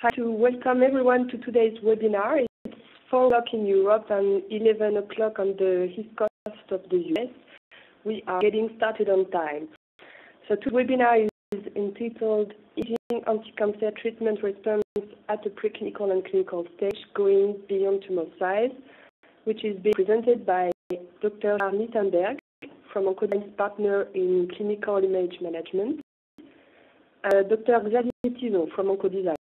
Hi, to welcome everyone to today's webinar. It's 4 o'clock in Europe and 11 o'clock on the East Coast of the US. We are getting started on time. So today's webinar is entitled Imaging Anti-Cancer Treatment Response at the Preclinical and Clinical Stage, Going Beyond Tumor Size, which is being presented by Dr. Gérard Nitenberg from Oncodesign partner in clinical image management, Dr. Xavier Tison from Oncodesign.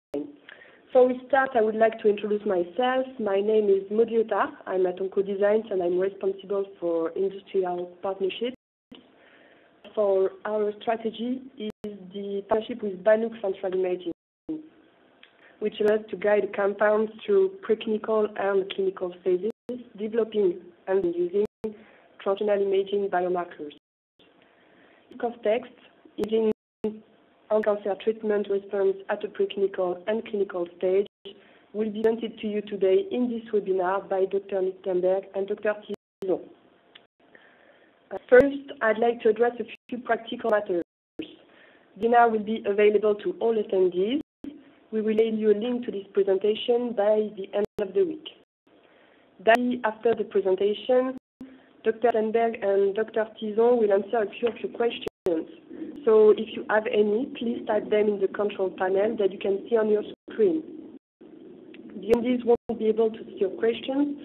Before we start, I would like to introduce myself. My name is Maud Lyotard. I'm at Oncodesign and I'm responsible for industrial partnerships. For our strategy is the partnership with Banook Central Imaging, which allows us to guide compounds through preclinical and clinical phases, developing and using translational imaging biomarkers. In context, imaging cancer treatment response at a preclinical and clinical stage will be presented to you today in this webinar by Dr. Nitenberg and Dr. Tison. First, I'd like to address a few practical matters. The webinar will be available to all attendees. We will mail you a link to this presentation by the end of the week. Then, after the presentation, Dr. Nitenberg and Dr. Tison will answer a few of your questions. So if you have any, please type them in the control panel that you can see on your screen. The attendees won't be able to see your questions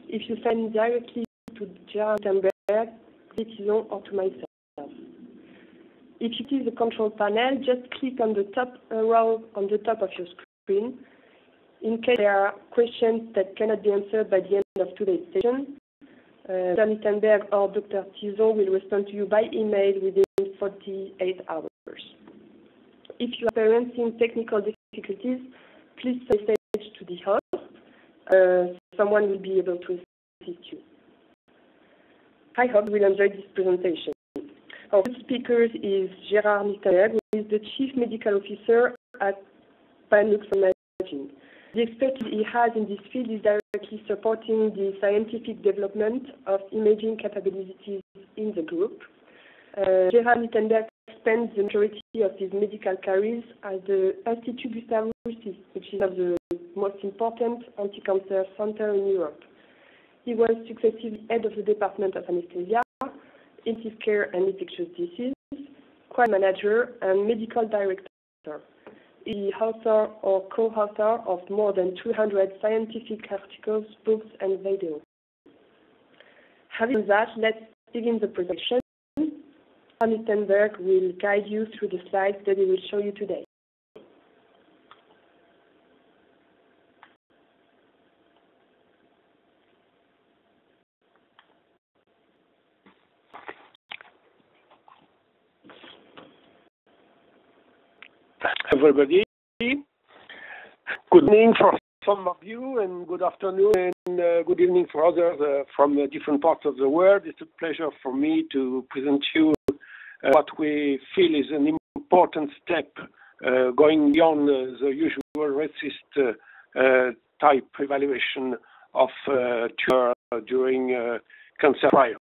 if you send directly to Gérard Nitenberg, Tison, or to myself. If you see the control panel, just click on the top arrow on the top of your screen. In case there are questions that cannot be answered by the end of today's session, Dr. Nitenberg or Dr. Tison will respond to you by email within 48 hours. If you are experiencing technical difficulties, please send a message to the host. Someone will be able to assist you. I hope you will enjoy this presentation. Our first speaker is Gérard Nitenberg, who is the Chief Medical Officer at Banook Central Imaging. The expertise he has in this field is directly supporting the scientific development of imaging capabilities in the group. Gérard Nitenberg spends the majority of his medical career at the Institut Gustave Roussy, which is one of the most important anti-cancer centers in Europe. He was successively head of the Department of Anesthesia, Intensive Care and Infectious Disease, quality manager, and medical director. He is author or co-author of more than 200 scientific articles, books, and videos. Having that, let's begin the presentation. Nitenberg will guide you through the slides that he will show you today. Everybody, good evening for some of you, and good afternoon and good evening for others from different parts of the world. It's a pleasure for me to present you what we feel is an important step going beyond the usual RECIST type evaluation of tumor during cancer trials.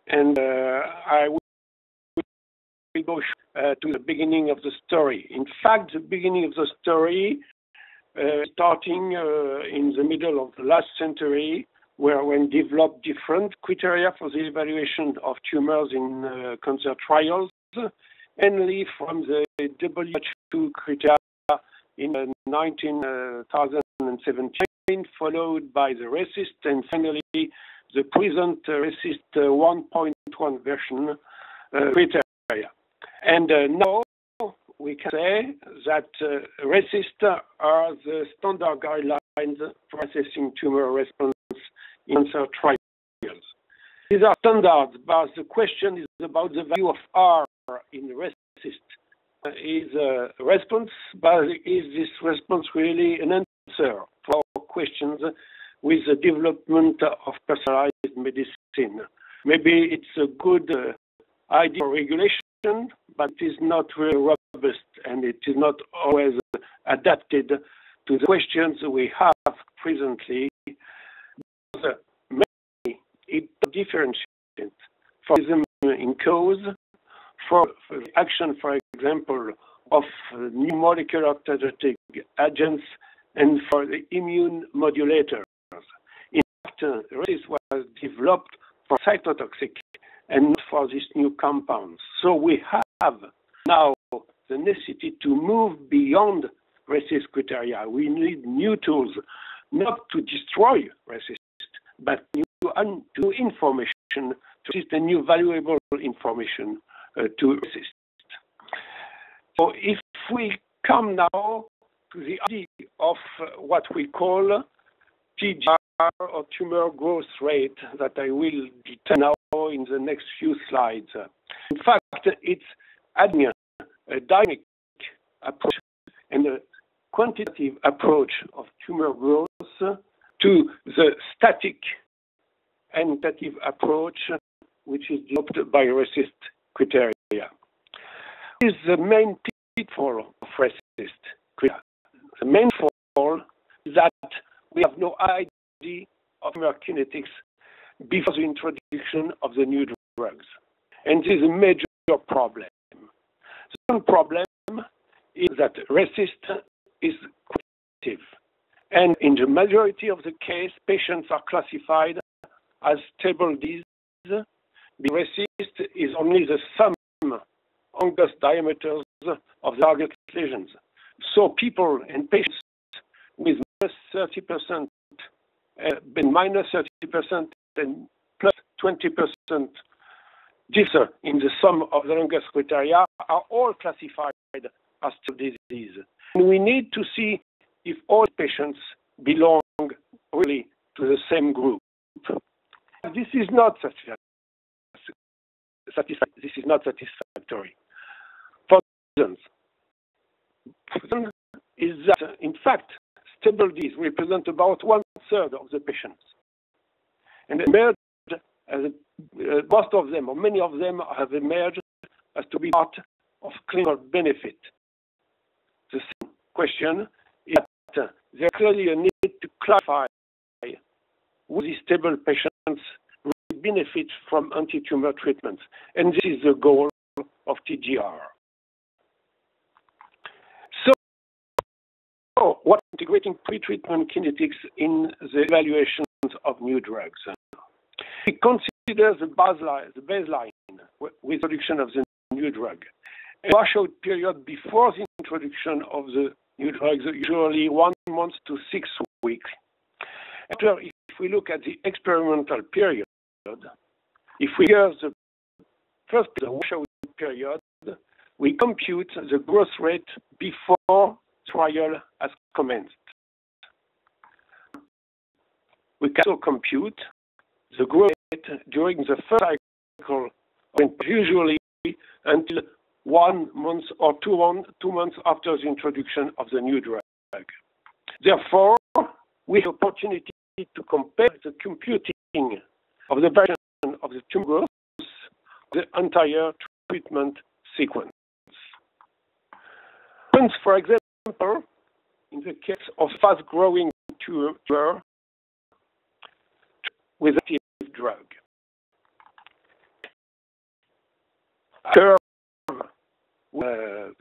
And I will go to the beginning of the story. In fact, the beginning of the story starting in the middle of the last century, where we developed different criteria for the evaluation of tumors in cancer trials, mainly from the DW criteria in 1917, followed by the RECIST, and finally the present RECIST 1.1 version criteria. And now we can say that RECIST are the standard guidelines for assessing tumor response in cancer trials. These are standards, but the question is about the value of R in RECIST. Is a response, but is this response really an answer for questions with the development of personalized medicine? Maybe it's a good idea for regulation, but it is not really robust, and it is not always adapted to the questions we have presently. Maybe it differentiates from in cause for action, for example, of new molecular therapeutic agents and for the immune modulators. In fact, RECIST was developed for cytotoxic and not for these new compounds. So we have now the necessity to move beyond RECIST criteria. We need new tools, not to destroy RECIST, but new information, to the new valuable information to RECIST. So if we come now to the idea of what we call TGR or tumor growth rate that I will detail now in the next few slides. In fact, it's adding a dynamic approach and a quantitative approach of tumor growth to the static and quantitative approach which is developed by RECIST criteria. This is the main pitfall of RECIST criteria. The main pitfall is that we have no idea of tumor kinetics before the introduction of the new drugs. And this is a major problem. The second problem is that RECIST is quantitative. And in the majority of the case, patients are classified as stable disease. The RECIST is only the sum of longest diameters of the target lesions. So people and patients with -30%, minus 30% and plus 20% differ in the sum of the longest criteria are all classified as stable disease. And we need to see if all patients belong really to the same group. This is not satisfactory. For reasons is that, in fact, stable disease represent about 1/3 of the patients. And emerged as most of them, or many of them, have emerged as to be part of clinical benefit. The same question is that there clearly a need to clarify who these stable patients really benefit from anti-tumor treatments. And this is the goal of TGR. So, what integrating pretreatment kinetics in the evaluations of new drugs? We consider the baseline with introduction of the new drug. A washout period before the introduction of the new drugs, usually 1 month to 6 weeks. After, if we look at the experimental period, if we use the first washout period, we compute the growth rate before trial has commenced. We can also compute the growth rate during the first cycle, usually until 1 month or 2 months after the introduction of the new drug. Therefore, we have opportunity to compare the computing of the variation of the tumor growth of the entire treatment sequence. For example, in the case of fast-growing tumor with an active drug.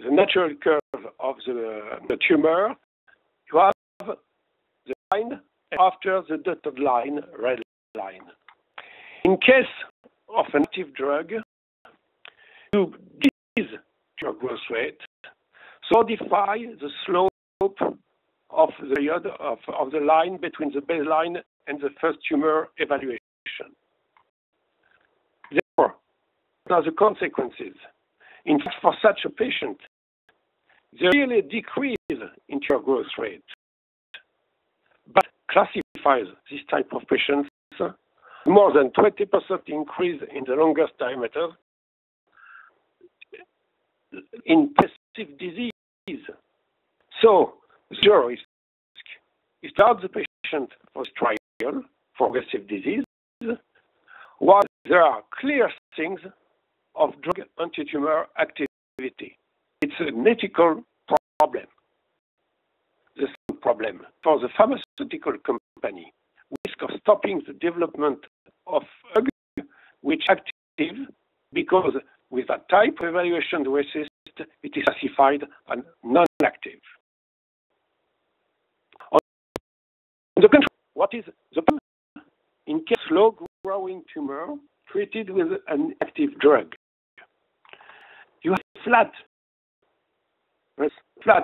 The natural curve of the tumor, you have the line after the dotted line, red line. In case of an active drug, you decrease your growth rate, modify the slope of the line between the baseline and the first tumor evaluation. Therefore, what are the consequences? In fact, for such a patient, there really a decrease in tumor growth rate, but classifies this type of patients more than 20% increase in the longest diameter in passive disease. So, zero risk is to have the patient for trial for aggressive disease, while there are clear things of drug anti-tumor activity. It's an ethical problem. The same problem for the pharmaceutical company, risk of stopping the development of a drug which is active because with that type of evaluation, the RECIST it is classified as non-active. On the contrary, what is the problem? In case slow-growing tumor treated with an active drug, you have flat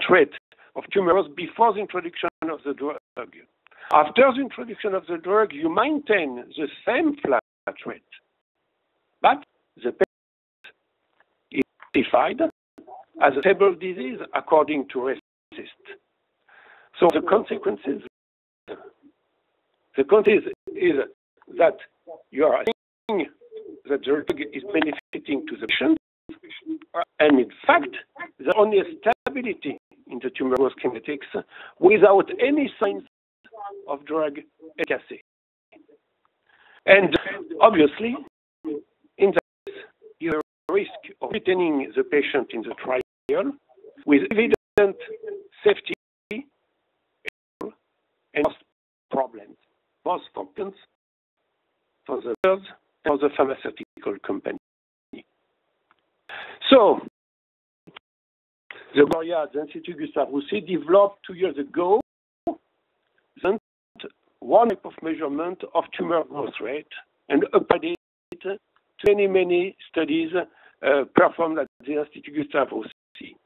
rate of tumors before the introduction of the drug. After the introduction of the drug, you maintain the same flat rate, but the patient is classified as a stable disease according to RECIST. So the consequence is that you are saying that the drug is benefiting to the patient, and in fact, there's only a stability in the tumor growth kinetics without any signs of drug efficacy. And obviously, in that, you have a risk of retaining the patient in the trial with evident safety and most problems for the third for the pharmaceutical company. So, the Institut Gustave Roussy developed 2 years ago one type of measurement of tumor growth rate and applied it to many studies performed at the Institut Gustave Roussy.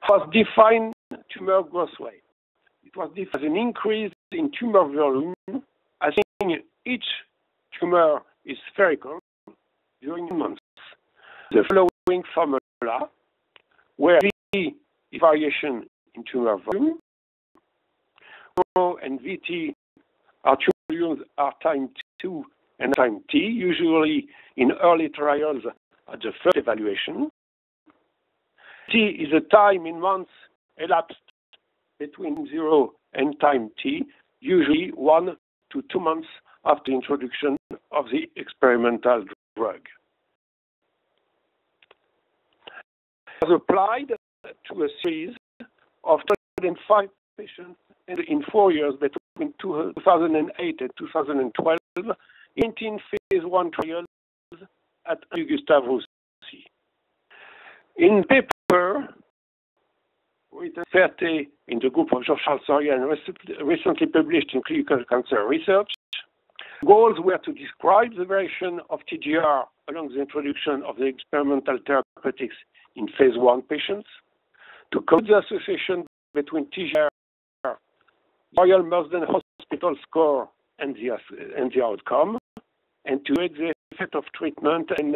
How was defined tumor growth rate? It was defined as an increase in tumor volume as each tumor is spherical during months. The following formula, where V is variation in tumor volume, Rho and VT are tumor volumes are time 2 and time t, usually in early trials at the first evaluation. T is a time in months elapsed between 0 and time t, usually 1 to 2 months after introduction of the experimental drug. It was applied to a series of 205 patients in 4 years between 2008 and 2012, 18 phase 1 trials at Gustave Roussy. In paper, written Ferté in the group of Jean-Charles Soria and recently published in Clinical Cancer Research, goals were to describe the variation of TGR along the introduction of the experimental therapeutics in phase 1 patients, to compute the association between TGR, Royal Marsden Hospital score, and the outcome, and to rate the effect of treatment and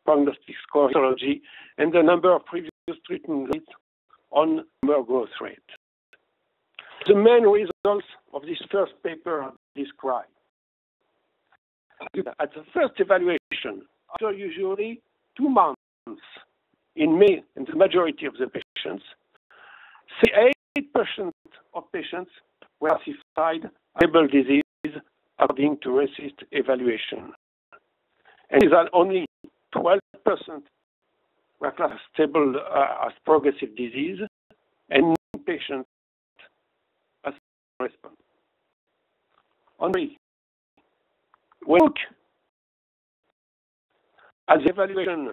prognostic score, histology, and the number of previous treatment rates on tumor growth rate. The main results of this first paper are described. At the first evaluation, after usually 2 months, in May, in the majority of the patients, 8% of patients were classified as stable disease according to RECIST evaluation. And that only 12% were classified stable as progressive disease, and 9 patients as response. Only when we look at the evaluation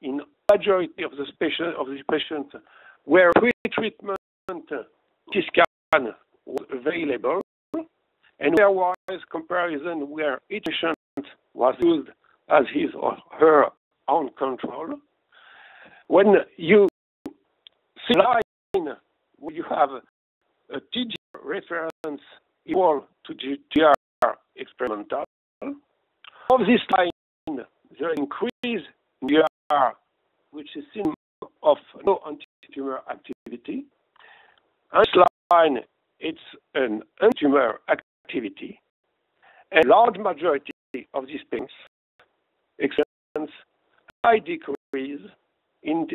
in majority of these patients where pre-treatment CT scan was available, and pairwise comparison where each patient was used as his or her own control. When you see a line where you have a TGR reference equal to GR experimental, of this line, the increase in GR, which is symptom of no antitumor activity. And this line, it's an antitumor activity. And large majority of these patients experience high decrease in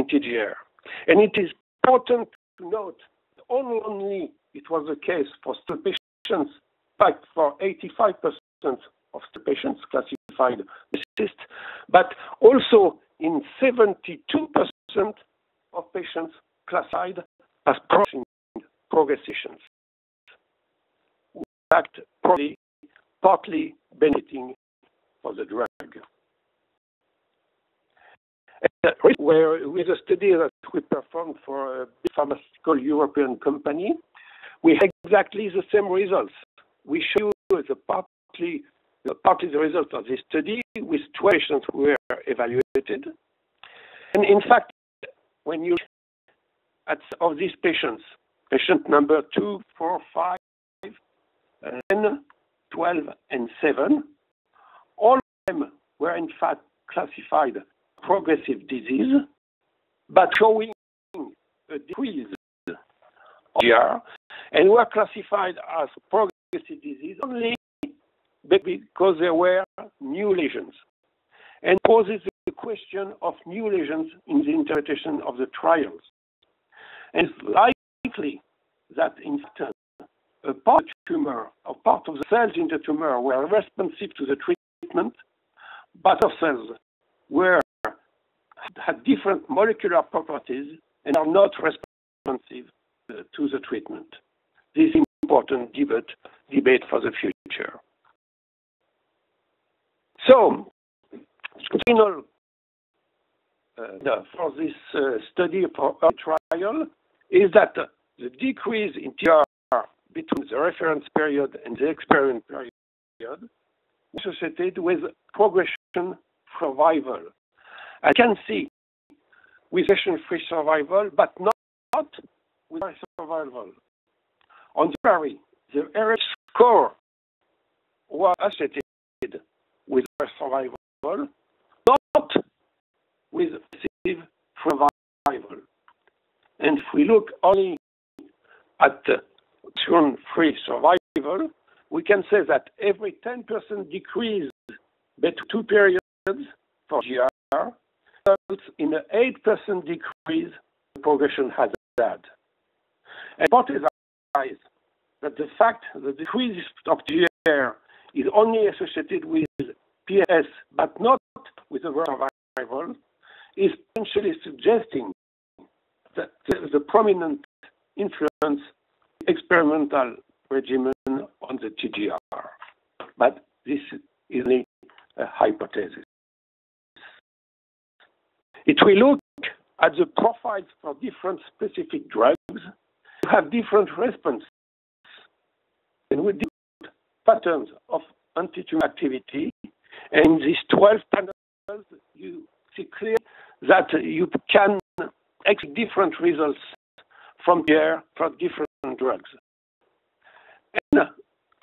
TGR. And it is important to note that only it was the case for still patients, in fact, for 85% of the patients classified RECIST, but also in 72% of patients classified as progressions. In fact, probably partly benefiting for the drug. Where with a study that we performed for a big pharmaceutical European company, we had exactly the same results. We show you partly the result of this study with 12 patients who were evaluated. And in fact, when you look at of these patients, patient number 2, 4, 5, 10, 12, and 7, all of them were in fact classified progressive disease, but showing a decrease of GR, and were classified as progressive disease only because there were new lesions, and poses the question of new lesions in the interpretation of the trials. And it's likely that in fact, a part of the tumor, or part of the cells in the tumor were responsive to the treatment, but other cells had different molecular properties and are not responsive to the treatment. This is an important debate for the future. So, final for this study for our trial is that the decrease in TR between the reference period and the experiment period is associated with progression survival. I can see with progression-free survival, but not with survival. On the contrary, the RF score was associated with survival, not with progressive survival. And if we look only at progression-free survival, we can say that every 10% decrease between two periods for GR results in an 8% decrease in progression hazard. And hypothesize that the fact that the decrease of GR is only associated with PFS, but not with overall survival, is potentially suggesting that there is a prominent influence experimental regimen on the TGR. But this is only a hypothesis. If we look at the profiles for different specific drugs, you have different responses and with different patterns of antitumor activity. And in these 12 panels, you see clearly that you can expect different results from there for different drugs. An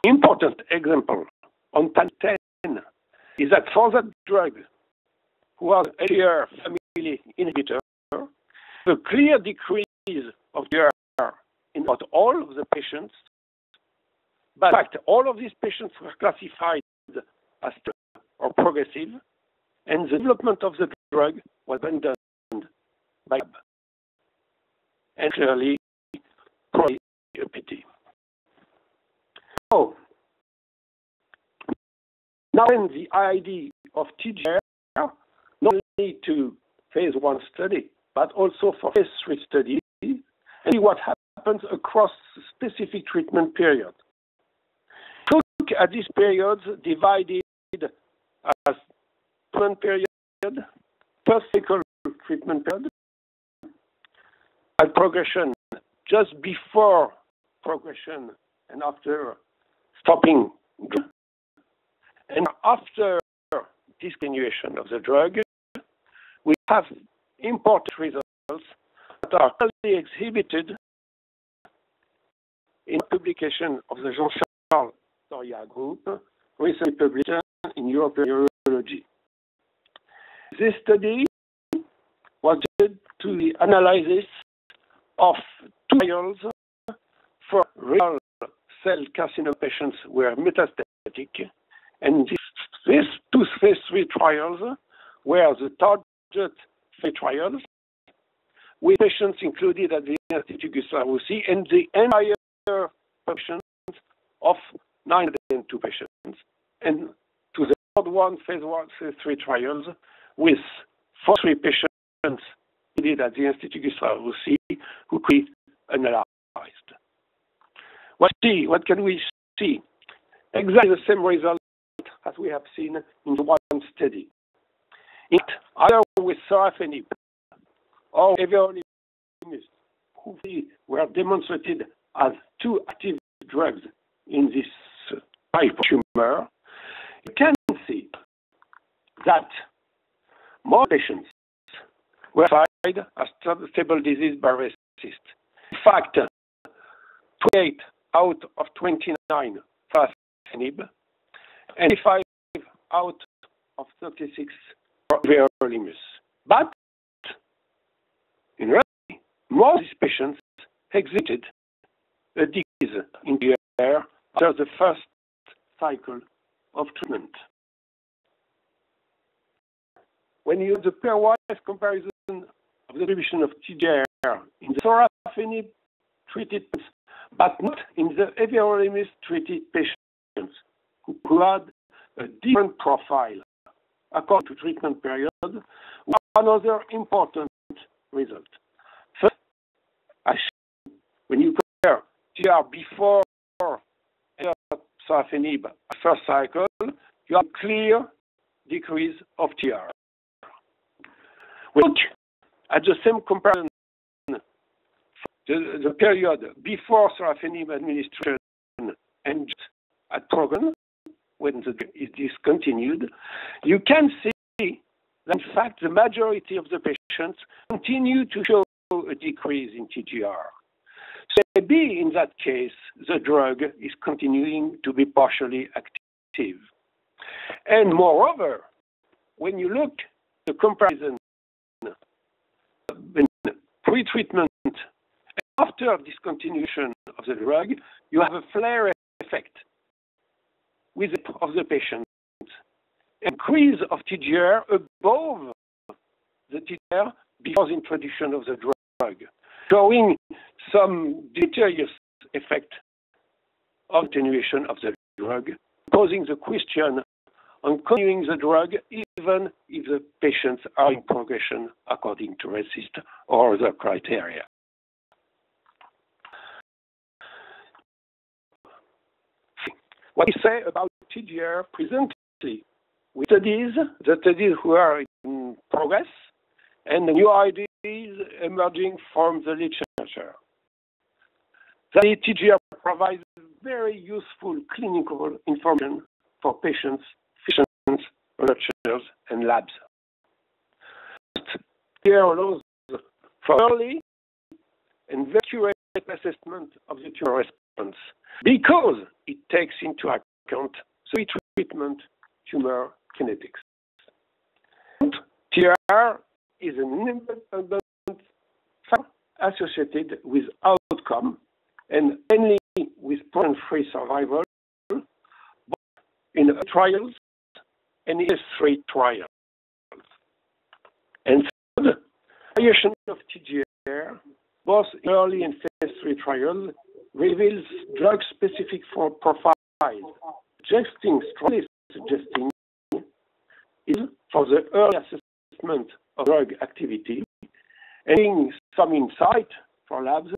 important example on panel 10 is that for that drug, who are HER family inhibitor, a clear decrease of GR in not all of the patients, but in fact, all of these patients were classified as or progressive, and the development of the drug was then done by lab. And clearly, probably a pity. So, now in the idea of TGR, not only to phase 1 study, but also for phase 3 study, and see what happens across specific treatment period. Look at these periods divided as treatment period, post-cycle treatment period, and progression just before progression and after stopping drug, and after discontinuation of the drug, we have important results that are clearly exhibited in publication of the Jean-Charles Soria group, recently published in European Urology. This study was due to the analysis of 2 trials for renal cell carcinoma patients who were metastatic, and these 2 phase 3 trials were the target phase trials, with patients included at the Institut Gustave Roussy, and the entire population of 902 patients, and to the third one, phase 1, phase 3 trials, with 43 patients included at the Institut Gustave Roussy, who could be analyzed. What can we see? Exactly the same result as we have seen in the one study. Either with sorafenib or everolimus, who were demonstrated as two active drugs in this type of tumor, you can see that more patients were classified as stable disease by RECIST. In fact, 28 out of 29 sorafenib and 5 out of 36 for everolimus. But in reality, most of these patients exhibited a decrease in the air after the first cycle of treatment. When you do the pairwise comparison of the distribution of TGR in the Sorafenib-treated, but not in the Everolimus-treated patients who had a different profile according to treatment period, another important result. First, when you compare TGR before sorafenib first cycle, you have a clear decrease of TGR. We look at the same comparison, the period before sorafenib administration and at program, when it is discontinued, you can see that in fact the majority of the patients continue to show a decrease in TGR. So maybe in that case, the drug is continuing to be partially active. And moreover, when you look at the comparison pre-treatment and after discontinuation of the drug, you have a flare effect with of the patient. Increase of TGR above the TGR before the introduction of the drug, showing some deleterious effect of attenuation of the drug, posing the question on continuing the drug even if the patients are in progression according to RECIST or other criteria. What we say about TGR presently with studies, the studies who are in progress, and the new ideas emerging from the literature. The TGR provides very useful clinical information for patients, physicians, researchers, and labs. TGR allows for early and very accurate assessment of the tumor response because it takes into account the treatment tumor kinetics. TGR is an independent factor associated with outcome and mainly with progression-free survival, both in trials and in phase trials. And third, variation of TGR, both in early and phase 3 trials, reveals drug-specific profiles, strongly suggesting is for the early assessment of drug activity and giving some insight for labs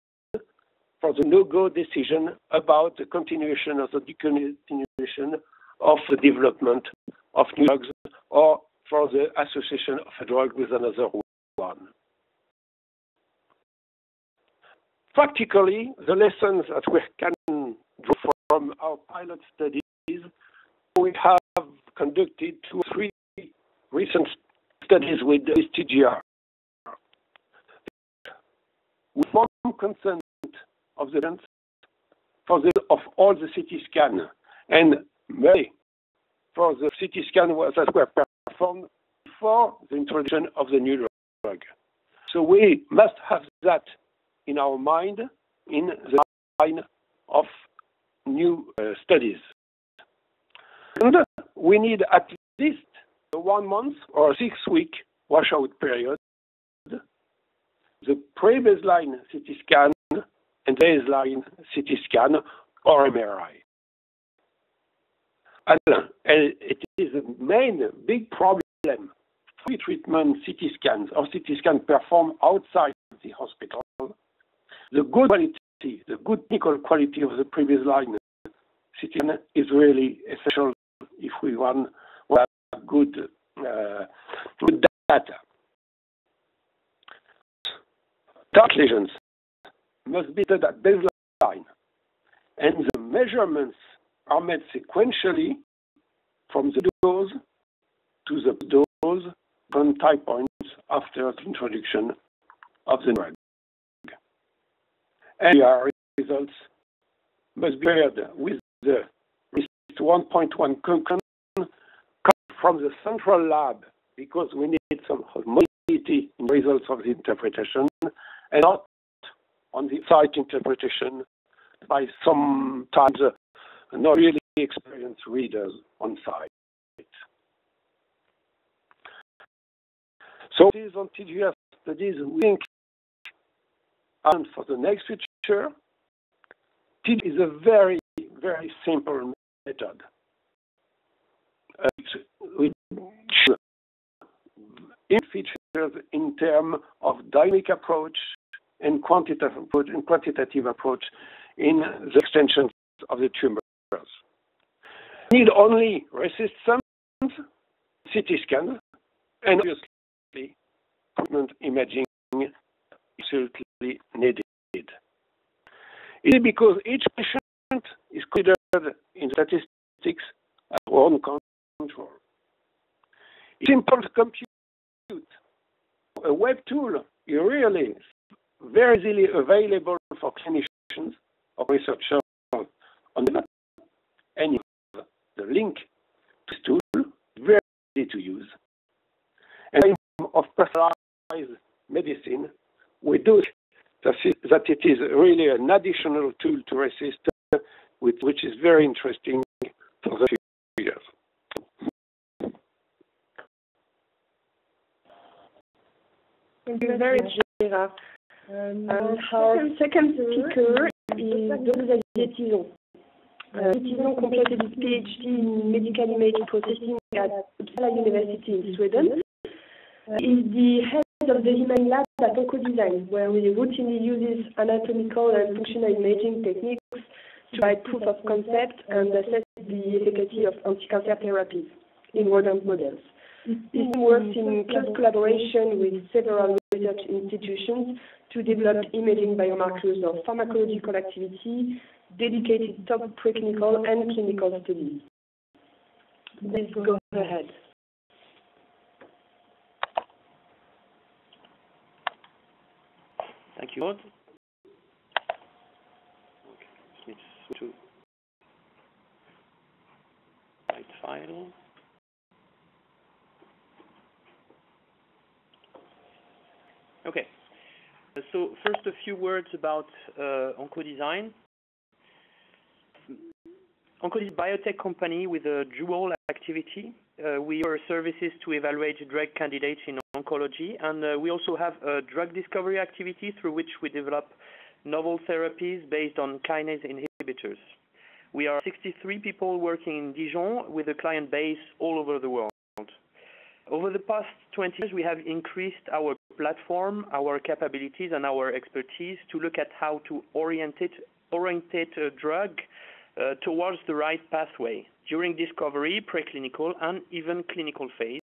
for the no-go decision about the continuation of the discontinuation of the development of new drugs or for the association of a drug with another one. Practically, the lessons that we can draw from our pilot studies, we have conducted 2 or 3 recent studies with this TGR. We form consent of the for the of all the CT scan and many for the CT scan that were performed before the introduction of the new drug. So we must have that in our mind in the line of new studies. And we need at least a 1 month or 6-week washout period, the pre-baseline CT scan and baseline CT scan or MRI. And it is a main big problem. Pre-treatment CT scans or CT scan performed outside the hospital. The good quality, the good technical quality of the pre-baseline CT scan is really essential if we want to have good data. Start lesions must be done at baseline, and the measurements are made sequentially from the dose to the dose from time points after the introduction of the drug. And our results must be paired with the RECIST 1.1 conclusion from the central lab, because we need some homogeneity in the results of the interpretation, and not on the site interpretation by sometimes not really experienced readers on site. So these on TGF studies, we think, and for the next future, TGF is a very, very simple method. We show features in terms of dynamic approach and quantitative approach in the extensions of the tumors. We need only RECIST sums, CT scan, and obviously treatment imaging is absolutely needed. It is because each patient is considered in statistics as one control. It's simple to compute. A web tool is really very easily available for clinicians or researchers on the web, and you have the link to this tool, very easy to use. And in terms of personalized medicine, we do that it is really an additional tool to RECIST, which is very interesting for the future years. Thank you very much, Gérard. Our second speaker is Dr. Xavier Tison completed his PhD in medical image processing at Uppsala University in Sweden. He is the head of the imaging lab at Oncodesign, where he routinely uses anatomical and functional imaging techniques to provide proof of concept and assess the efficacy of anti-cancer therapies in rodent models. His team works in close collaboration with several research institutions to develop imaging biomarkers of pharmacological activity, dedicated top preclinical and clinical studies. Please go ahead. Thank you, Maud. Okay, let's switch to right file. Okay, so first a few words about Oncodesign. Oncodesign is a biotech company with a dual activity. We offer services to evaluate drug candidates in oncology, and we also have a drug discovery activity through which we develop novel therapies based on kinase inhibitors. We are 63 people working in Dijon with a client base all over the world. Over the past 20 years, we have increased our platform, our capabilities, and our expertise to look at how to orientate a drug towards the right pathway during discovery, preclinical, and even clinical phase.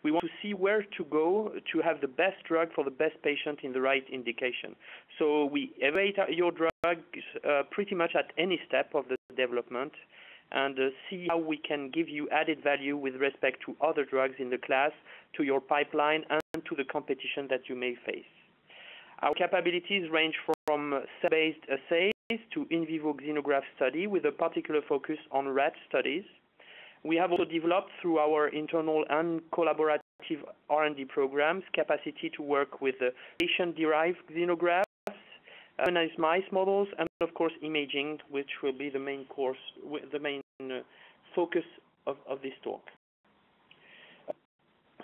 We want to see where to go to have the best drug for the best patient in the right indication. So we evaluate your drugs pretty much at any step of the development, and see how we can give you added value with respect to other drugs in the class, to your pipeline, and to the competition that you may face. Our capabilities range from cell-based assays to in vivo xenograft study with a particular focus on rat studies. We have also developed through our internal and collaborative R&D programs capacity to work with patient-derived xenografts, humanized mice models, and of course imaging, which will be the main focus of this talk.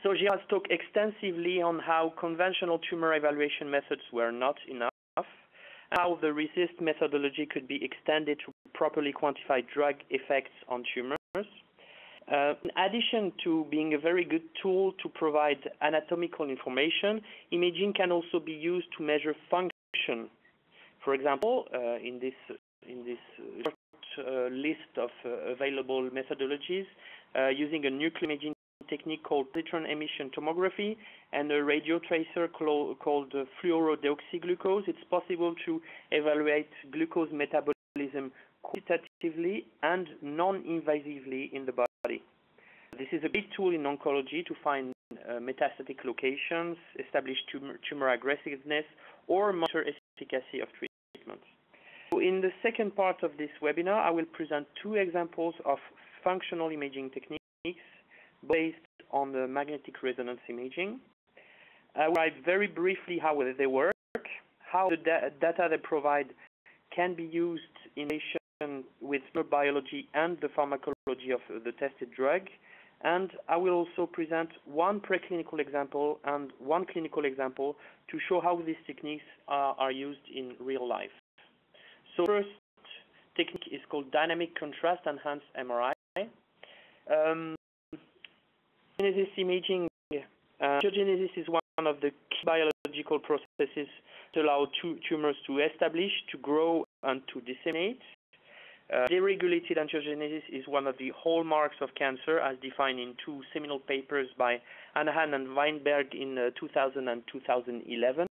So Gérard talked extensively on how conventional tumor evaluation methods were not enough, how the RECIST methodology could be extended to properly quantify drug effects on tumors. In addition to being a very good tool to provide anatomical information, imaging can also be used to measure function. For example, in this short list of available methodologies, using a nuclear imaging technique called positron emission tomography and a radio tracer called fluorodeoxyglucose. It's possible to evaluate glucose metabolism quantitatively and non-invasively in the body. This is a big tool in oncology to find metastatic locations, establish tumor aggressiveness, or monitor efficacy of treatment. So in the second part of this webinar, I will present two examples of functional imaging techniques based on the magnetic resonance imaging. I will describe very briefly how they work, how the data they provide can be used in relation with biology and the pharmacology of the tested drug, and I will also present one preclinical example and one clinical example to show how these techniques are used in real life. So first technique is called dynamic contrast enhanced MRI. Angiogenesis imaging. Angiogenesis is one of the key biological processes that allow tumors to establish, to grow, and to disseminate. Deregulated angiogenesis is one of the hallmarks of cancer, as defined in two seminal papers by Anahan and Weinberg in 2000 and 2011.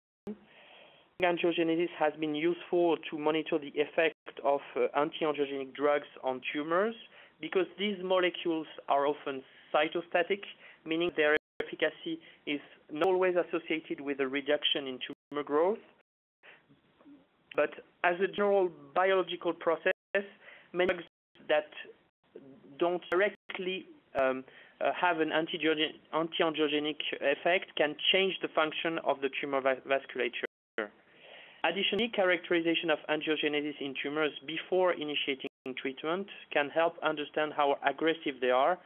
Angiogenesis has been useful to monitor the effect of antiangiogenic drugs on tumors because these molecules are often cytostatic, meaning their efficacy is not always associated with a reduction in tumor growth. But as a general biological process, many drugs that don't directly have an antiangiogenic effect can change the function of the tumor vasculature. Additionally, characterization of angiogenesis in tumors before initiating treatment can help understand how aggressive they are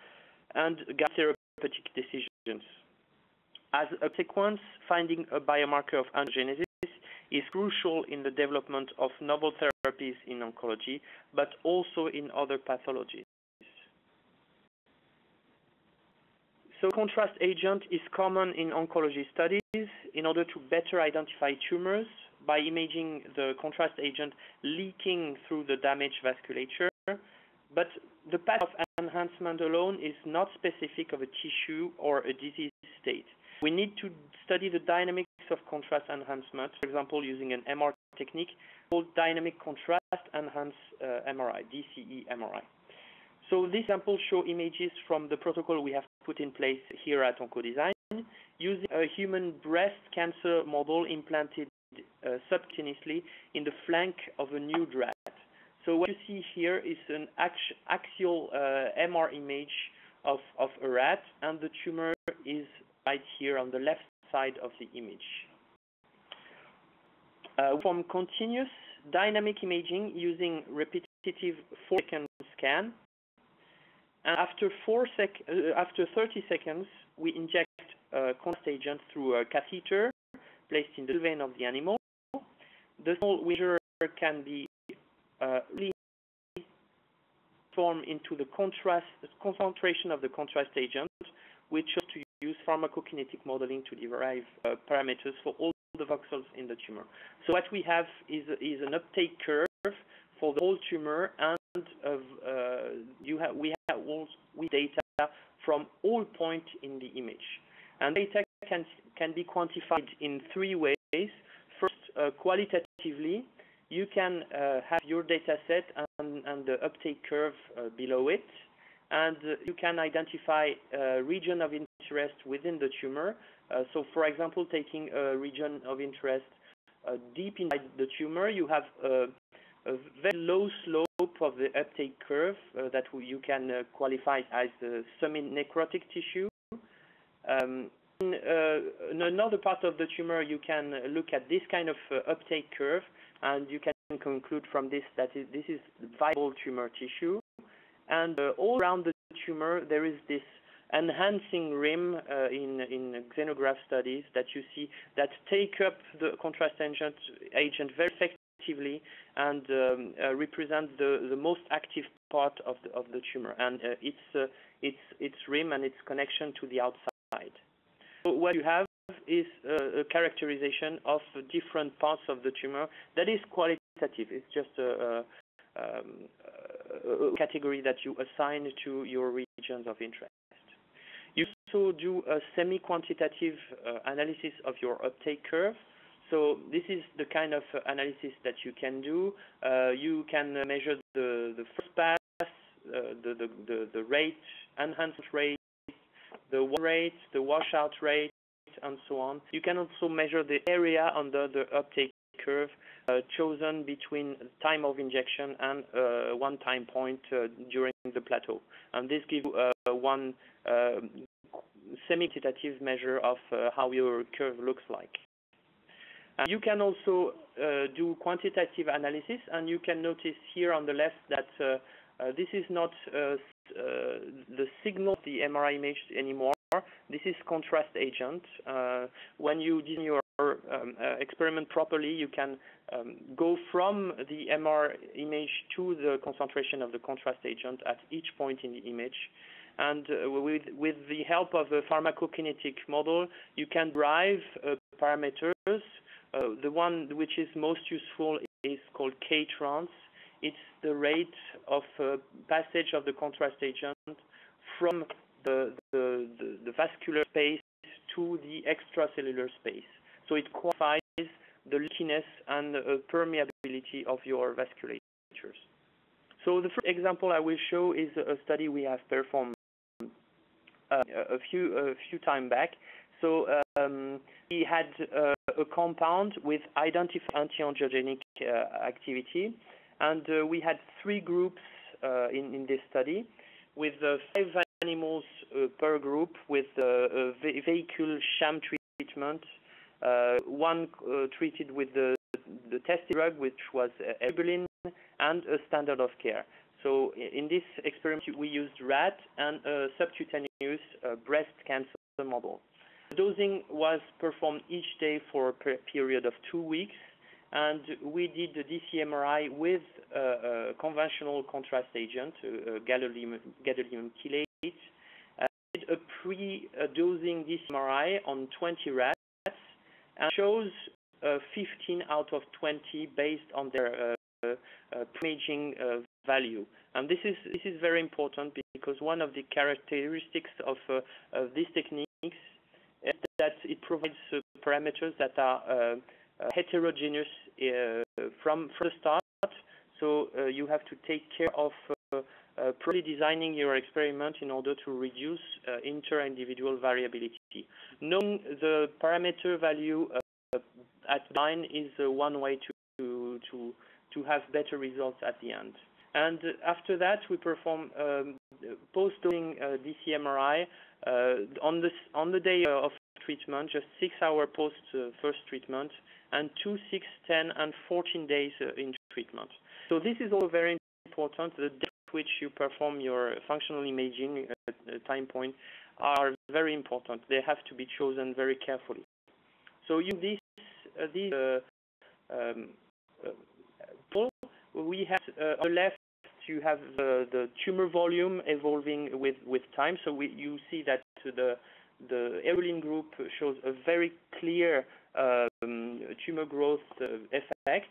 and guide therapeutic decisions. As a consequence, finding a biomarker of angiogenesis is crucial in the development of novel therapies in oncology, but also in other pathologies. So contrast agent is common in oncology studies in order to better identify tumors by imaging the contrast agent leaking through the damaged vasculature. But the path of enhancement alone is not specific of a tissue or a disease state. We need to study the dynamics of contrast enhancement, for example, using an MR technique called dynamic contrast enhanced MRI, DCE-MRI. So these examples show images from the protocol we have put in place here at Oncodesign, using a human breast cancer model implanted subcutaneously in the flank of a nude rat. So what you see here is an axial MR image of a rat, and the tumor is right here on the left side of the image. From continuous dynamic imaging using repetitive 4-second scan, and after 30 seconds, we inject a contrast agent through a catheter placed in the vein of the animal. The small measure can be transformed into the concentration of the contrast agent, which is to use pharmacokinetic modeling to derive parameters for all the voxels in the tumor. So what we have is an uptake curve for the whole tumor, and we have data from all points in the image. And data can be quantified in three ways. First, qualitatively, you can have your data set and the uptake curve below it, and you can identify a region of interest within the tumor. So, for example, taking a region of interest deep inside the tumor, you have a very low slope of the uptake curve that you can qualify as semi-necrotic tissue. In another part of the tumor, you can look at this kind of uptake curve, and you can conclude from this that this is viable tumor tissue. And all around the tumor, there is this enhancing rim in xenograph studies that you see that take up the contrast agent very effectively and represent the most active part of the tumor and its rim and its connection to the outside. So what you have is a characterization of different parts of the tumor that is qualitative. It's just a category that you assign to your regions of interest. You also do a semi-quantitative analysis of your uptake curve. So this is the kind of analysis that you can do. You can measure the first pass, the rate, enhancement rate, the rate, the washout rate, and so on. You can also measure the area under the uptake curve chosen between time of injection and one time point during the plateau. And this gives you one semi-quantitative measure of how your curve looks like. You can also do quantitative analysis, and you can notice here on the left that this is not the signal of the MRI image anymore. This is contrast agent. When you design your experiment properly, you can go from the MR image to the concentration of the contrast agent at each point in the image. And with the help of a pharmacokinetic model, you can derive parameters. The one which is most useful is called K-trans. It's the rate of passage of the contrast agent from the vascular space to the extracellular space. So it quantifies the leakiness and permeability of your vasculatures. So the first example I will show is a study we have performed a few time back. So we had a compound with identified antiangiogenic activity, and we had 3 groups in this study, with 5 animals per group with a vehicle sham treatment, 1 treated with the tested drug, which was eribulin, and a standard of care. So in this experiment, we used rat and a subcutaneous breast cancer model. The dosing was performed each day for a period of 2 weeks, and we did the DCE-MRI with a conventional contrast agent, gadolinium chelate. Did a pre-dosing DCE-MRI on 20 rats, and shows 15 out of 20 based on their imaging value. And this is very important, because one of the characteristics of these techniques is that it provides parameters that are heterogeneous from the start. So you have to take care of properly designing your experiment in order to reduce inter-individual variability. Knowing the parameter value at line is one way to have better results at the end. And after that, we perform post-dosing DCE-MRI on the day of treatment, just 6 hours post first treatment, and 2, 6, 10, and 14 days in treatment. So this is also very important. The date at which you perform your functional imaging time point are very important. They have to be chosen very carefully. So you we have on the left, you have the tumor volume evolving with time. So you see that the eribulin group shows a very clear tumor growth effect,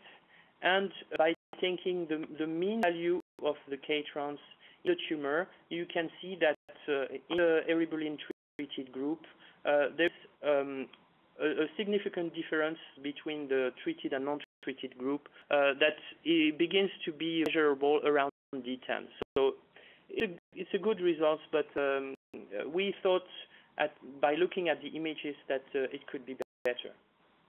and by taking the mean value of the K-trans in the tumor, you can see that in the eribulin treated group, there's a significant difference between the treated and non-treated group that it begins to be measurable around D10. So it's a good result, but we thought by looking at the images that it could be better.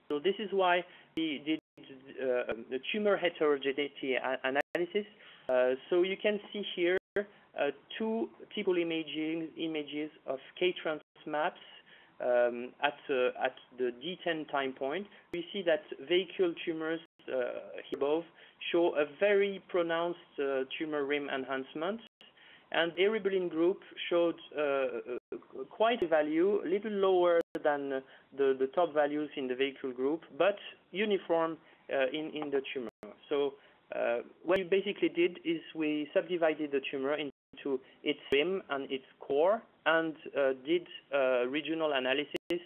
So this is why we did the tumor heterogeneity analysis. So you can see here 2 typical images of K-trans maps at the D10 time point. We see that vehicle tumors here above show a very pronounced tumor rim enhancement, and the eribulin group showed quite a value, a little lower than the top values in the vehicle group, but uniform in the tumor. So what we basically did is we subdivided the tumor into its rim and its core, and did regional analysis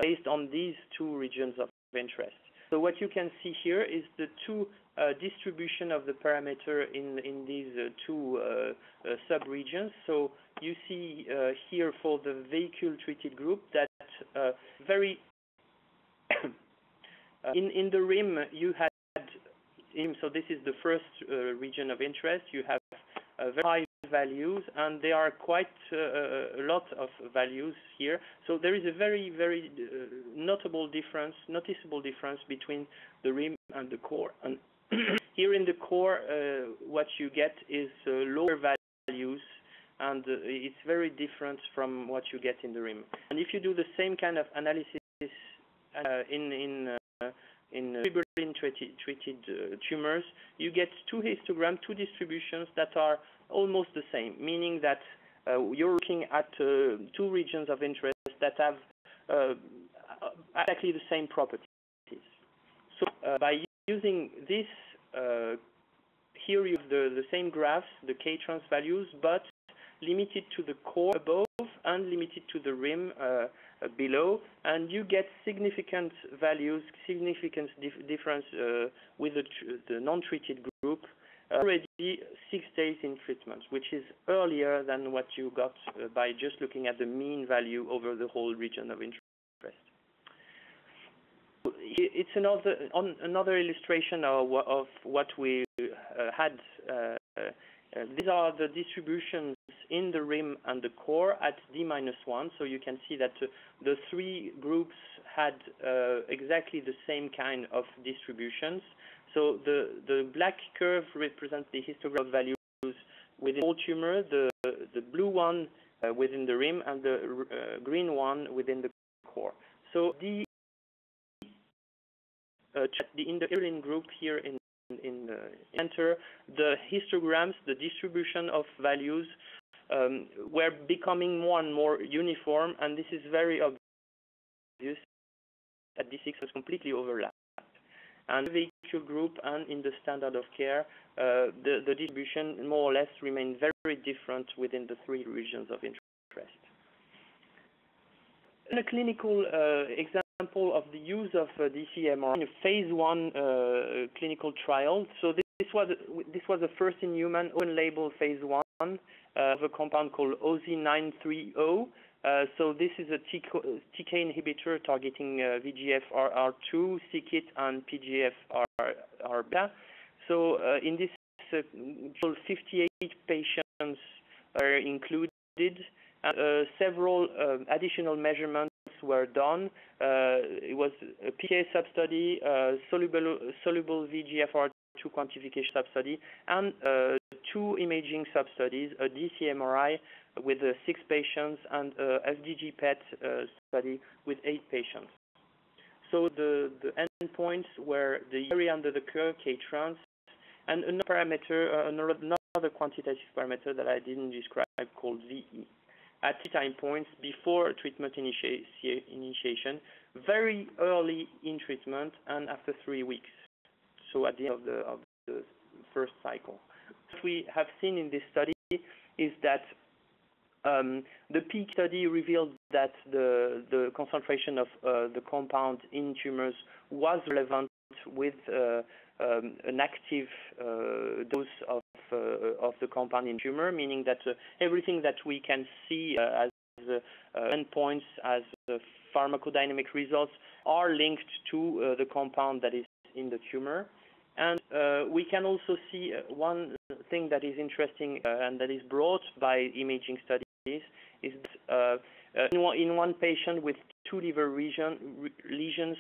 based on these 2 regions of interest. So what you can see here is the two distribution of the parameter in these two sub-regions. So you see here for the vehicle-treated group that very in the rim you had, so this is the first region of interest. You have very high values, and there are quite a lot of values here. So there is a very noticeable difference between the rim and the core. And here in the core, what you get is lower values, and it's very different from what you get in the rim. And if you do the same kind of analysis in treated tumors, you get two histograms, two distributions that are almost the same, meaning that you're looking at two regions of interest that have exactly the same properties. So by using this, here you have the same graphs, the K-trans values, but limited to the core above and limited to the rim below, and you get significant values, significant difference with the non-treated group already 6 days in treatment, which is earlier than what you got by just looking at the mean value over the whole region of interest. It's another illustration of what we had. These are the distributions in the rim and the core at D-1. So you can see that the three groups had exactly the same kind of distributions. So the black curve represents the histogram values within all tumor, the blue one within the rim, and the green one within the core. So in the Irlin group here in the center, the histograms, the distribution of values were becoming more and more uniform, and this is very obvious that D6 was completely overlapped. And the vehicle group and in the standard of care, the distribution more or less remained very different within the three regions of interest. In a clinical example of the use of DCE-MRI in a phase 1 clinical trial. So this was a first in human open label phase 1 of a compound called OZ930. So this is a TK inhibitor targeting VEGFR2, c-KIT, and PGFR-beta. So in this 58 patients are included. Several additional measurements were done. It was a PK sub-study, soluble VEGFR2 quantification sub-study, and 2 imaging sub-studies, a DCE-MRI with 6 patients and a FDG PET study with 8 patients. So the endpoints were the area under the curve, K-trans, and another parameter, another quantitative parameter that I didn't describe called VE. At 3 time points before treatment initiation, very early in treatment, and after 3 weeks. So at the end of the first cycle. What we have seen in this study is that the peak study revealed that the concentration of the compound in tumors was relevant with an active dose of the compound in tumor, meaning that everything that we can see as endpoints, as pharmacodynamic results, are linked to the compound that is in the tumor. And we can also see one thing that is interesting and that is brought by imaging studies is that in one patient with 2 liver lesions,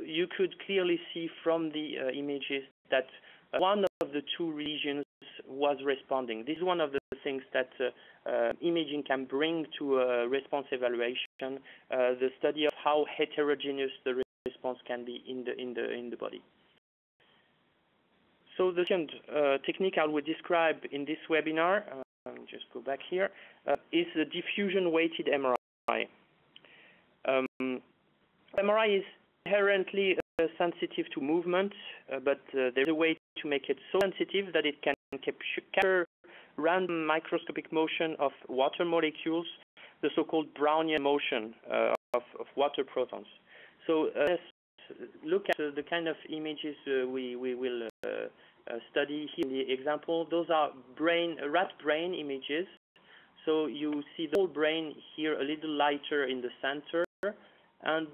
you could clearly see from the images that one of the 2 lesions was responding. This is one of the things that imaging can bring to a response evaluation, the study of how heterogeneous the response can be in the body. So the second technique I will describe in this webinar, just go back here, is the diffusion-weighted MRI. MRI is inherently sensitive to movement, but there's a way to make it so sensitive that it can capture random microscopic motion of water molecules, the so-called Brownian motion of water protons. So let's look at the kind of images we will study here in the example. Those are rat brain images. So you see the whole brain here a little lighter in the center, and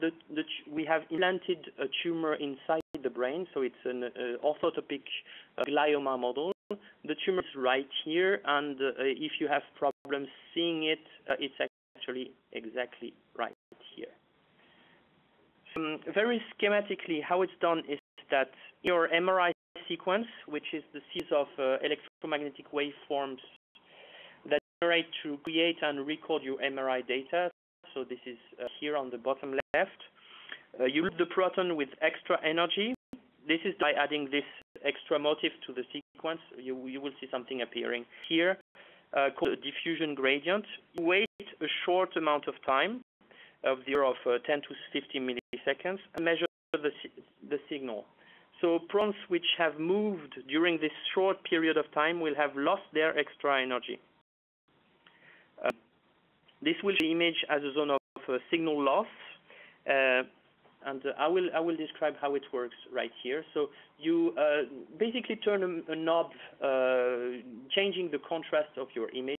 we have implanted a tumor inside the brain, so it's an orthotopic glioma model. The tumor is right here, and if you have problems seeing it, it's actually exactly right here. Very schematically, how it's done is that your MRI sequence, which is the series of electromagnetic waveforms that generate to create and record your MRI data. So this is here on the bottom left. You load the proton with extra energy. This is by adding this extra motif to the sequence. You will see something appearing here called a diffusion gradient. You wait a short amount of time of the order of 10 to 50 milliseconds and measure the signal. So protons which have moved during this short period of time will have lost their extra energy. This will be imaged as a zone of signal loss, and I will describe how it works right here. So you basically turn a knob, changing the contrast of your image.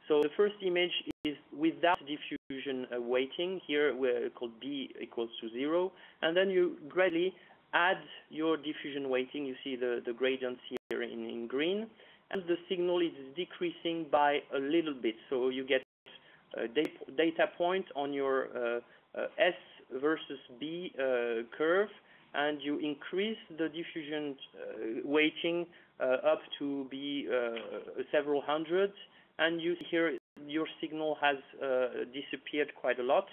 So the first image is without diffusion weighting. Here we're called B equals to 0, and then you gradually add your diffusion weighting. You see the gradients here in green, and the signal is decreasing by a little bit. So you get a data point on your S versus B curve, and you increase the diffusion weighting up to be several hundred, and you see here your signal has disappeared quite a lot.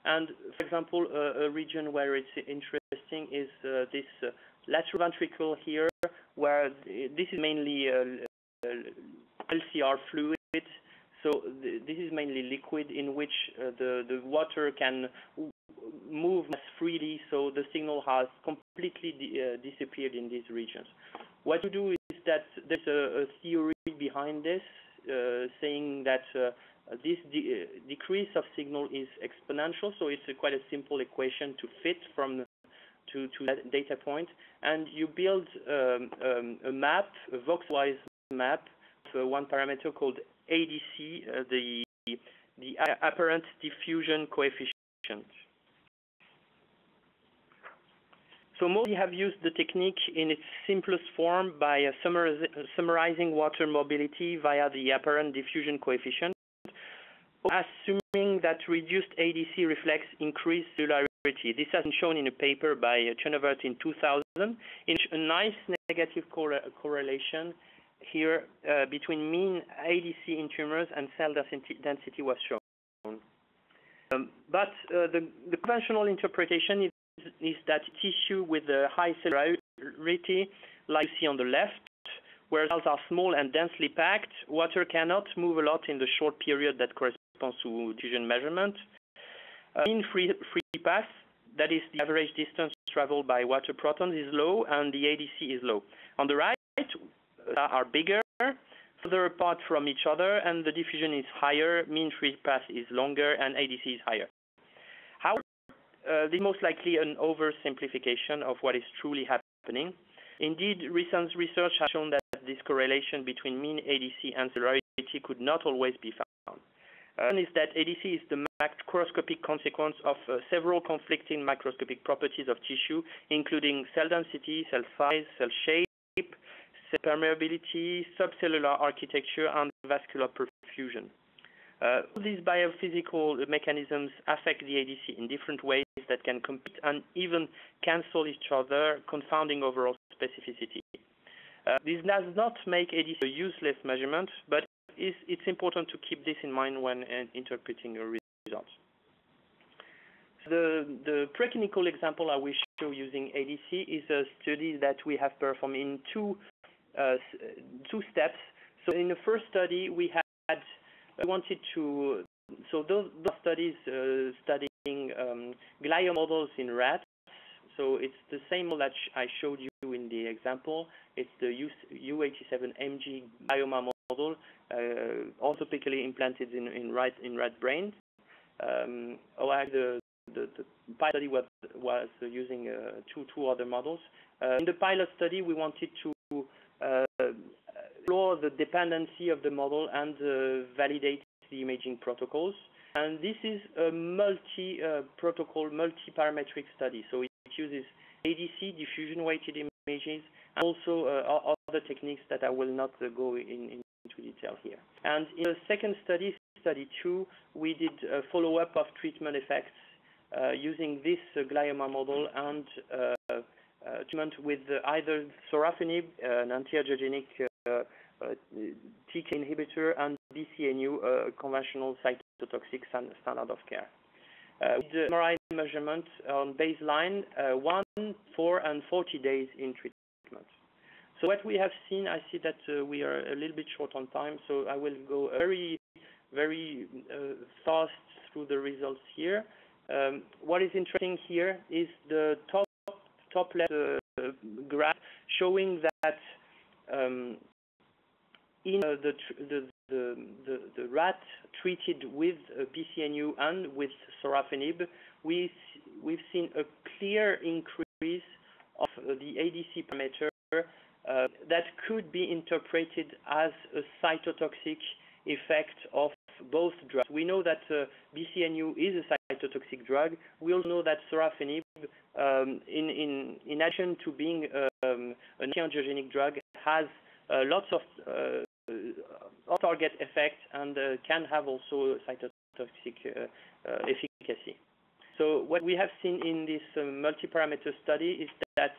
And for example, a region where it's interesting is this lateral ventricle here, where this is mainly LCR fluid. So this is mainly liquid in which the water can move freely, so the signal has completely disappeared in these regions. What you do is that there's a theory behind this, saying that this decrease of signal is exponential, so it's quite a simple equation to fit from to that data point, and you build a map, a voxelwise map, of one parameter called ADC, the apparent diffusion coefficient. So mostly have used the technique in its simplest form by summarizing water mobility via the apparent diffusion coefficient, assuming that reduced ADC reflects increased cellularity. This has been shown in a paper by Chenevert in 2000, in which a nice negative correlation here between mean ADC in tumors and cell density was shown. But the conventional interpretation is that tissue with a high cellularity, like you see on the left, where cells are small and densely packed, water cannot move a lot in the short period that corresponds to diffusion measurement. Mean free path, that is the average distance traveled by water protons, is low, and the ADC is low. On the right, are bigger, further apart from each other, and the diffusion is higher, mean free path is longer, and ADC is higher. However, this is most likely an oversimplification of what is truly happening. Indeed, recent research has shown that this correlation between mean ADC and cellularity could not always be found. One is that ADC is the macroscopic consequence of several conflicting macroscopic properties of tissue, including cell density, cell size, cell shape, cell permeability, subcellular architecture, and vascular perfusion. All these biophysical mechanisms affect the ADC in different ways that can compete and even cancel each other, confounding overall specificity. This does not make ADC a useless measurement, but it's important to keep this in mind when interpreting your results. The preclinical example I will show using ADC is a study that we have performed in two steps. So in the first study, we wanted to, so those studies studying glioma models in rats. So it's the same model that I showed you in the example. It's the U87MG glioma model, orthopically implanted in rat brains. The pilot study was using two other models. In the pilot study, we wanted to explore the dependency of the model and validate the imaging protocols. And this is a multi-protocol, multi-parametric study. So it uses ADC, diffusion-weighted images, and also other techniques that I will not go into detail here. And in the second study, study 2, we did a follow-up of treatment effects using this glioma model and treatment with either sorafenib, an antiangiogenic TK inhibitor, and DCNU, conventional cytotoxic standard of care. With the MRI measurement on baseline, 1, 4, and 40 days in treatment. So what we have seen, I see that we are a little bit short on time, so I will go very fast through the results here. What is interesting here is the top left graph showing that in the rat treated with BCNU and with sorafenib, we've seen a clear increase of the ADC parameter that could be interpreted as a cytotoxic effect of both drugs. We know that BCNU is a cytotoxic drug. We also know that sorafenib, in addition to being an antiangiogenic drug, has lots of off-target effects and can have also cytotoxic efficacy. So what we have seen in this multi-parameter study is that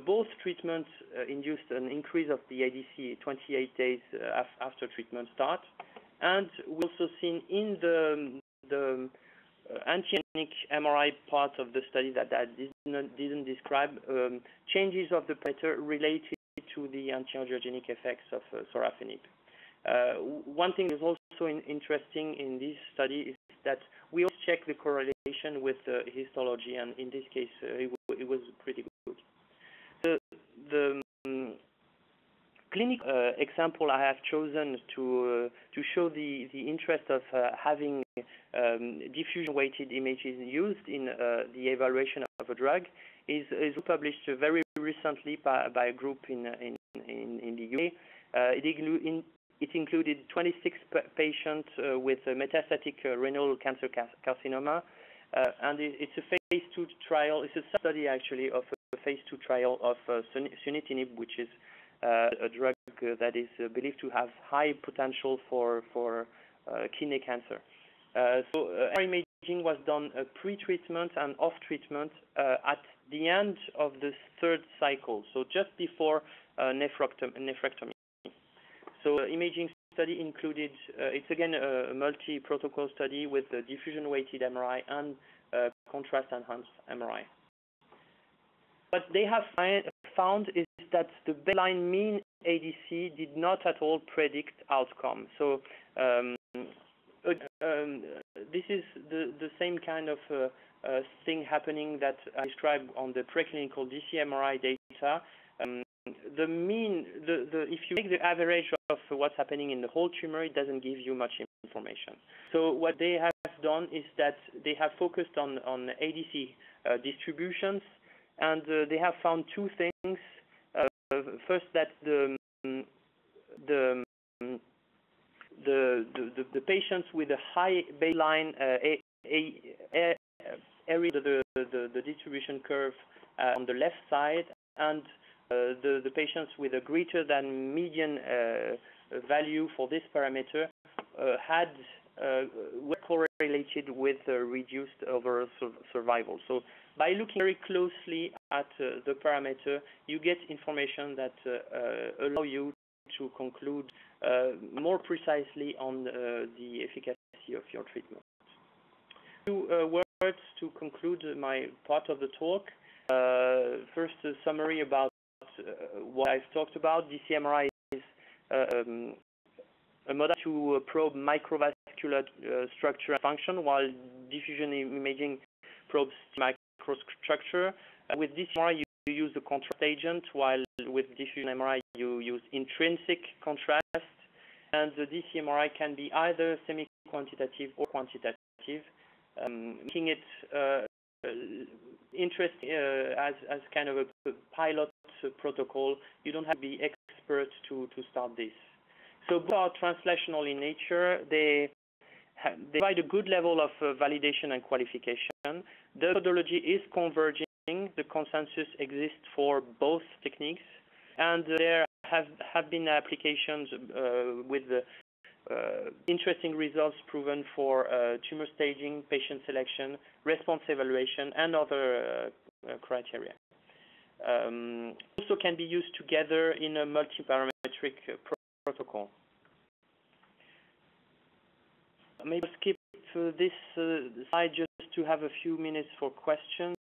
both treatments induced an increase of the ADC 28 days after treatment start, and we also seen in the antiangiogenic MRI part of the study that didn't describe changes of the parameter related to the antiangiogenic effects of sorafenib. One thing that is also interesting in this study is that we also check the correlation with histology, and in this case, it was pretty good. The clinical example I have chosen to show the interest of having diffusion-weighted images used in the evaluation of a drug is published very recently by a group in the UK. It included 26 patients with metastatic renal cancer carcinoma, and it's a phase 2 trial. It's a study actually of a phase 2 trial of sunitinib, which is a drug that is believed to have high potential for kidney cancer. So imaging was done pre-treatment and off-treatment at the end of the third cycle, so just before nephrectomy. So imaging study included, it's again a multi-protocol study with the diffusion-weighted MRI and contrast-enhanced MRI. What they have found is that the baseline mean ADC did not at all predict outcome. So this is the same kind of thing happening that I described on the preclinical DCE-MRI data. The mean, if you take the average of what's happening in the whole tumor, it doesn't give you much information. So what they have done is that they have focused on ADC distributions, and they have found two things. First, that the patients with a high baseline area, the distribution curve on the left side, and the patients with a greater than median value for this parameter were correlated with reduced overall survival. So by looking very closely at the parameter, you get information that allow you to conclude more precisely on the efficacy of your treatment. Two words to conclude my part of the talk. First, a summary about what I've talked about. DCE-MRI is a model to probe microvascular structure and function, while diffusion imaging probes microstructure. With DCE-MRI, you use the contrast agent, while with diffusion MRI, you use intrinsic contrast. And the DCE-MRI can be either semi-quantitative or quantitative, making it interesting as kind of a pilot protocol. You don't have to be expert to start this. So both are translational in nature. They provide a good level of validation and qualification. The methodology is converging. The consensus exists for both techniques, and there have been applications with interesting results proven for tumor staging, patient selection, response evaluation, and other criteria. Also can be used together in a multiparametric protocol. Maybe I'll skip this slide just to have a few minutes for questions.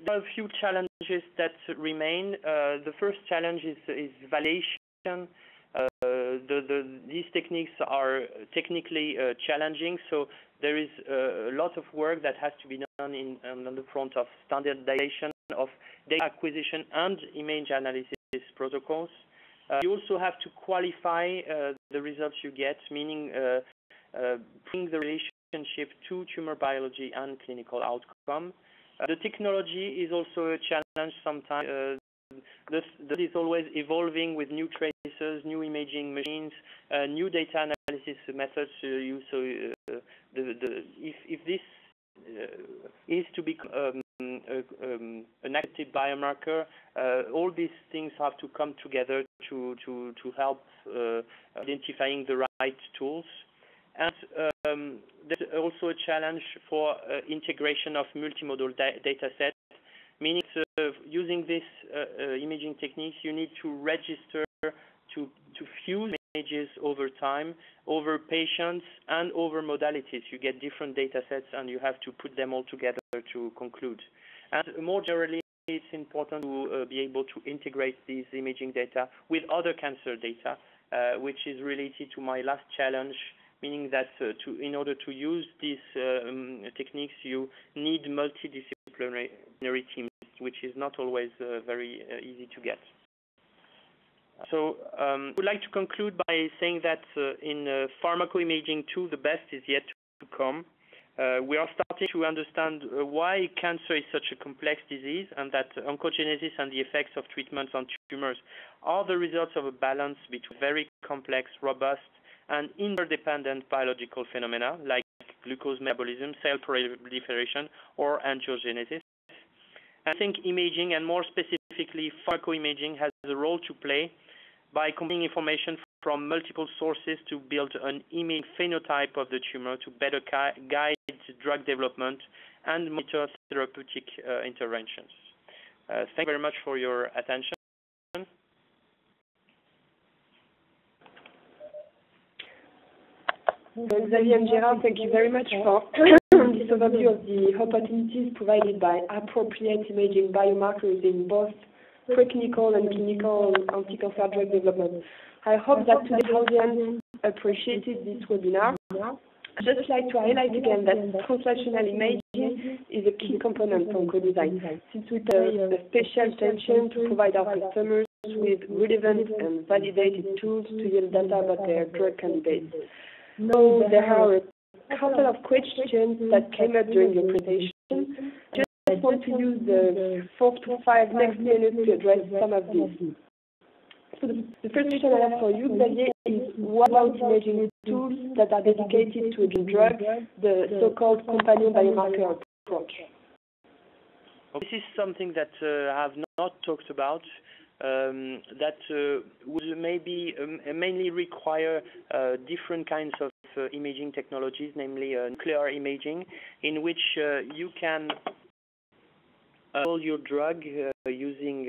There are a few challenges that remain. The first challenge is validation. These techniques are technically challenging, so there is a lot of work that has to be done on the front of standardization of data acquisition and image analysis protocols. You also have to qualify the results you get, meaning bring the relationship to tumor biology and clinical outcome. The technology is also a challenge sometimes. This is always evolving with new tracers, new imaging machines, new data analysis methods to use. So if this is to become an active biomarker, all these things have to come together to help identifying the right tools. And there's also a challenge for integration of multimodal data sets, meaning using this imaging techniques, you need to register to fuse images over time, over patients, and over modalities. You get different data sets, and you have to put them all together to conclude. And more generally, it's important to be able to integrate these imaging data with other cancer data, which is related to my last challenge, meaning that in order to use these techniques, you need multidisciplinary teams, which is not always very easy to get. So I would like to conclude by saying that in pharmacoimaging too, the best is yet to come. We are starting to understand why cancer is such a complex disease, and that oncogenesis and the effects of treatments on tumors are the results of a balance between very complex, robust, and interdependent biological phenomena like glucose metabolism, cell proliferation, or angiogenesis. I think imaging, and more specifically pharmacoimaging, has a role to play by combining information from multiple sources to build an image phenotype of the tumor to better guide drug development and monitor therapeutic interventions. Thank you very much for your attention. Xavier and Gérard, thank you very much for this overview of the opportunities provided by appropriate imaging biomarkers in both preclinical and clinical anti-cancer drug development. I hope that today's audience appreciated this webinar. I'd just like to highlight again that translational imaging is a key component of Oncodesign, since we pay a special attention to provide our customers with relevant and validated tools to yield data about their drug candidates. So there are a couple of questions that came up during the presentation. Just want to use the 4 to 5 next minutes to address some of these. So the first question I have for you, Xavier, is what about imaging tools that are dedicated to a drug, the so-called companion biomarker approach? This is something that I have not talked about. That would maybe mainly require different kinds of imaging technologies, namely nuclear imaging, in which you can label your drug using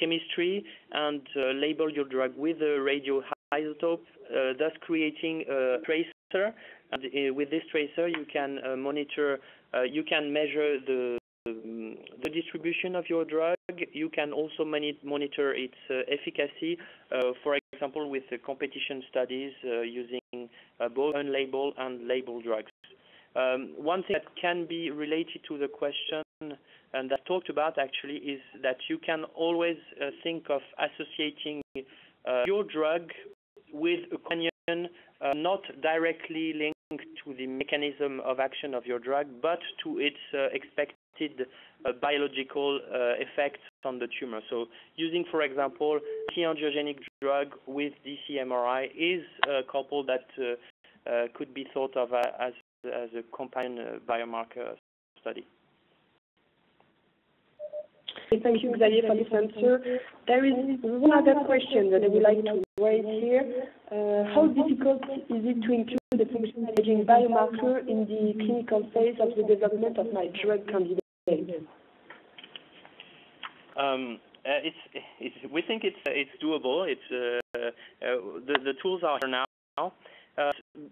chemistry and label your drug with a radioisotope, thus creating a tracer. And with this tracer, you can monitor, you can measure the distribution of your drug. You can also monitor its efficacy, for example, with competition studies using both unlabeled and labeled drugs. One thing that can be related to the question and that talked about actually is that you can always think of associating your drug with a companion not directly linked to the mechanism of action of your drug, but to its expected biological effects on the tumor. So using, for example, antiangiogenic drug with DCE-MRI is a couple that could be thought of as a companion biomarker study. Thank you, Xavier, for this answer. There is one other question that I would like to raise here. How difficult is it to include the functional imaging biomarker in the clinical phase of the development of my drug candidate? We think it's doable. The tools are here now,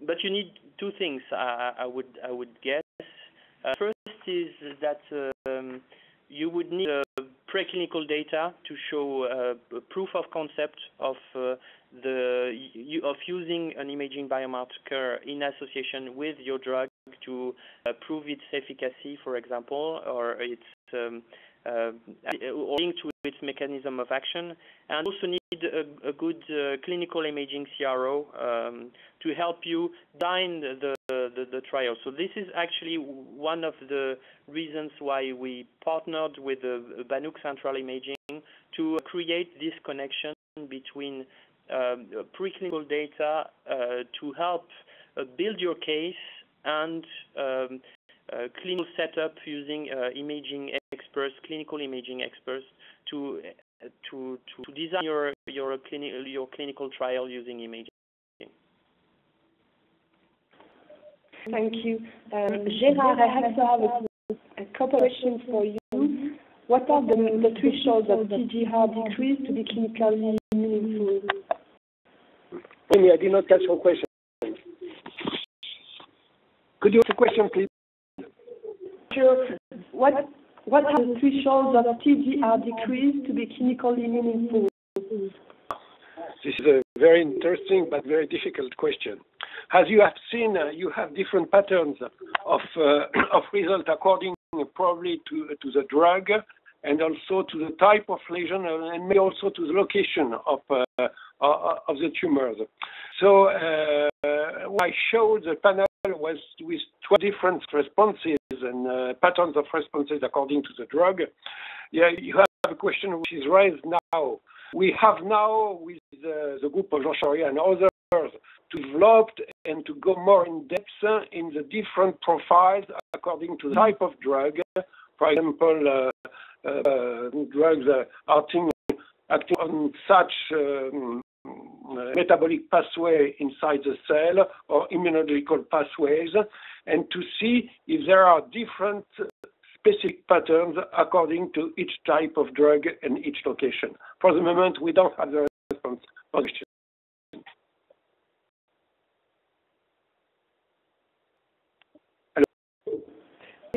but you need two things. I would guess. First is that you would need preclinical data to show proof of concept of using an imaging biomarker in association with your drug to prove its efficacy, for example, or its or linked to its mechanism of action, and also need a good clinical imaging CRO to help you design the trial. So this is actually one of the reasons why we partnered with Banook Central Imaging to create this connection between preclinical data to help build your case and clinical setup using imaging experts, clinical imaging experts, to design your clinical trial using imaging. Thank you, Gérard. I also have a couple of questions for you. What are the thresholds of TGR decrease to be clinically meaningful? I did not catch your question. Could you ask the question, please? Sure. What are the thresholds of TGR decrease to be clinically meaningful? This is a very interesting but very difficult question. As you have seen, you have different patterns of result according probably to the drug and also to the type of lesion and maybe also to the location of the tumors. So what I showed the panel was with 12 different responses and patterns of responses according to the drug. Yeah, you have a question which is raised now. We have now, with the group of Jean-Charles and others, developed and to go more in depth in the different profiles according to the type of drug. For example, drugs acting on such metabolic pathway inside the cell or immunological pathways, and to see if there are different specific patterns according to each type of drug and each location. For the moment, we don't have the response for the question.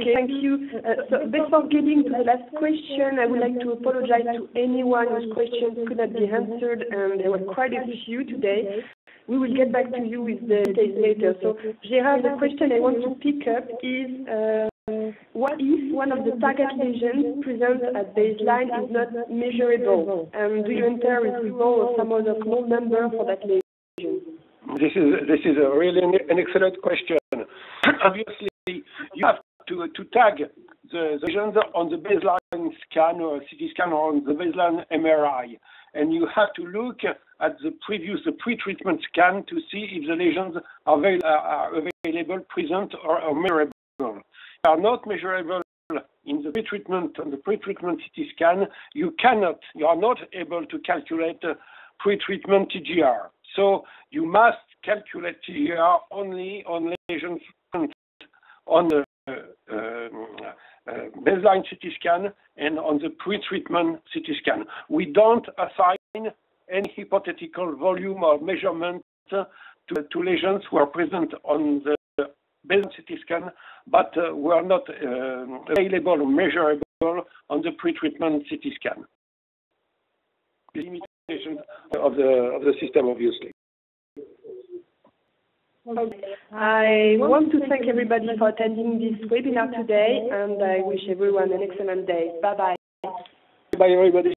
Okay, thank you. So before getting to the last question, I would like to apologize to anyone whose questions could not be answered, and there were quite a few today. We will get back to you with the details later. So, Gérard, the question I want to pick up is, what if one of the target lesions present at baseline is not measurable? Do you enter a 0 or some other small number for that lesion? This is a really an excellent question. Obviously, you have to tag the lesions on the baseline scan or CT scan or on the baseline MRI. And you have to look at the pre-treatment scan to see if the lesions are available, present, or measurable. They are not measurable in the pre-treatment CT scan. You are not able to calculate pre-treatment TGR. So you must calculate TGR only on lesions on the baseline CT scan and on the pre-treatment CT scan. We don't assign any hypothetical volume or measurement to lesions who are present on the baseline CT scan, but were not available or measurable on the pre-treatment CT scan. The limitations of the system, obviously. I want to thank everybody for attending this webinar today, and I wish everyone an excellent day. Bye-bye. Bye, everybody.